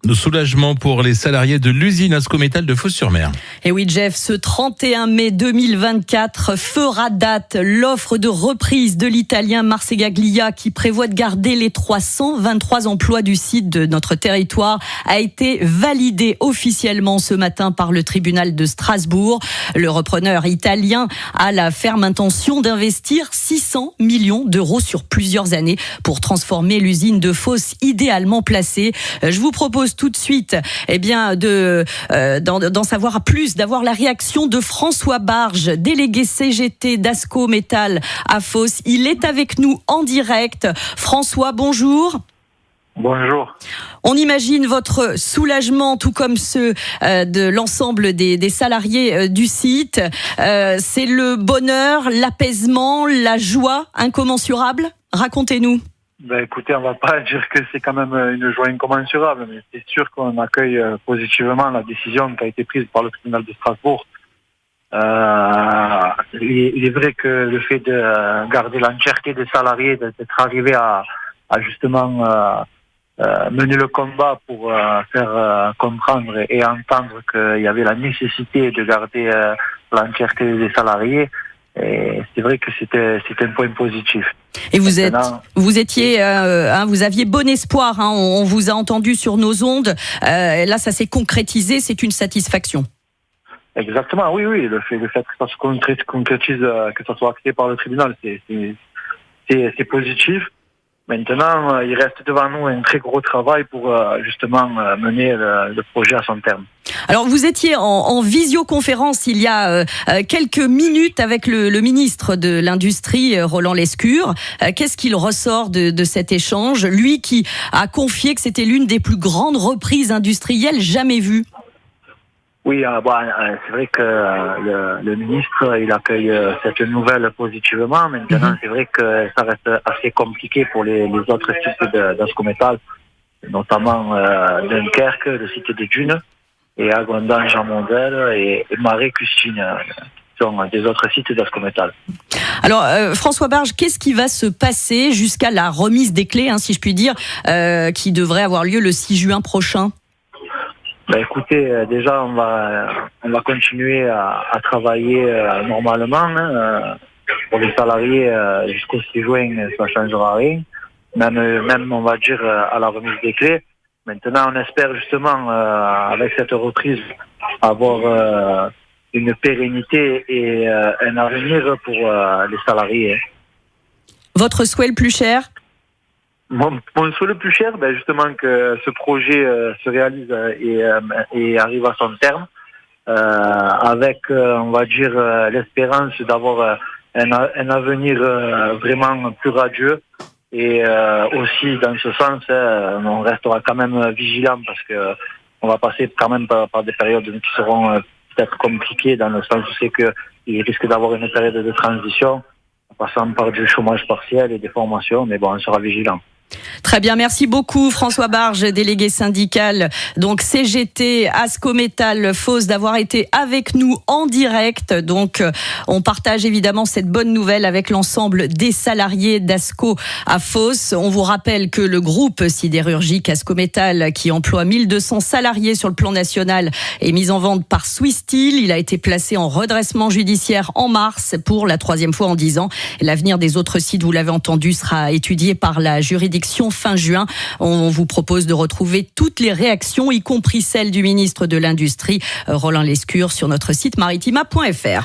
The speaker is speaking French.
de soulagement pour les salariés de l'usine Ascométal de Fos-sur-Mer. Et oui, Jeff, ce 31 mai 2024 fera date. L'offre de reprise de l'italien Marcegaglia, qui prévoit de garder les 323 emplois du site de notre territoire, a été validée officiellement ce matin par le tribunal de Strasbourg. Le repreneur italien a la ferme intention d'investir 600 millions d'euros sur plusieurs années pour transformer l'usine de Fos idéalement placée. Je vous propose tout de suite d'en savoir plus, d'avoir la réaction de François Barge, délégué CGT d'Ascométal à Fos. Il est avec nous en direct. François, bonjour. Bonjour. On imagine votre soulagement, tout comme ceux de l'ensemble des salariés du site. C'est le bonheur, l'apaisement, la joie incommensurable. Racontez-nous. Écoutez, on va pas dire que c'est quand même une joie incommensurable, mais c'est sûr qu'on accueille positivement la décision qui a été prise par le tribunal de Strasbourg. Il est vrai que le fait de garder l'entièreté des salariés, d'être arrivé à justement mener le combat pour faire comprendre et entendre qu'il y avait la nécessité de garder l'entièreté des salariés. Et c'est vrai que c'était un point positif. Et vous aviez bon espoir, hein, on vous a entendu sur nos ondes. Là, ça s'est concrétisé, c'est une satisfaction. Exactement, oui, le fait que ça se concrétise, que ça soit acté par le tribunal, c'est positif. Maintenant, il reste devant nous un très gros travail pour justement mener le projet à son terme. Alors, vous étiez en visioconférence il y a quelques minutes avec le ministre de l'Industrie, Roland Lescure. Qu'est-ce qu'il ressort de cet échange? Lui qui a confié que c'était l'une des plus grandes reprises industrielles jamais vues. Oui, c'est vrai que le ministre, il accueille cette nouvelle positivement. Maintenant, c'est vrai que ça reste assez compliqué pour les autres sites d'Ascométal, notamment Dunkerque, le site des Dunes, et Agondan, Jean-Mondel et Marais-Custine, qui sont des autres sites d'Ascométal. Alors, François Barge, qu'est-ce qui va se passer jusqu'à la remise des clés, si je puis dire, qui devrait avoir lieu le 6 juin prochain? Écoutez, déjà on va continuer à travailler normalement. Pour les salariés, jusqu'au 6 juin, ça ne changera rien. Même on va dire à la remise des clés. Maintenant, on espère justement avec cette reprise avoir une pérennité et un avenir pour les salariés. Votre souhait le plus cher? Mon souhait le plus cher, justement que ce projet se réalise et arrive à son terme, avec, on va dire, l'espérance d'avoir un avenir vraiment plus radieux. Et aussi, dans ce sens, on restera quand même vigilant parce que on va passer quand même par des périodes qui seront peut-être compliquées, dans le sens où c'est qu'il risque d'avoir une période de transition, en passant par du chômage partiel et des formations, mais bon, on sera vigilant. Très bien, merci beaucoup François Barge, délégué syndical, donc CGT Ascométal Fos, d'avoir été avec nous en direct. Donc on partage évidemment cette bonne nouvelle avec l'ensemble des salariés d'Asco à Fos. On vous rappelle que le groupe sidérurgique Ascométal, qui emploie 1200 salariés sur le plan national, est mis en vente par Swiss Steel. Il a été placé en redressement judiciaire en mars pour la 3e fois en 10 ans. L'avenir des autres sites, vous l'avez entendu, sera étudié par la juridiction fin juin. On vous propose de retrouver toutes les réactions, y compris celles du ministre de l'Industrie, Roland Lescure, sur notre site maritima.fr.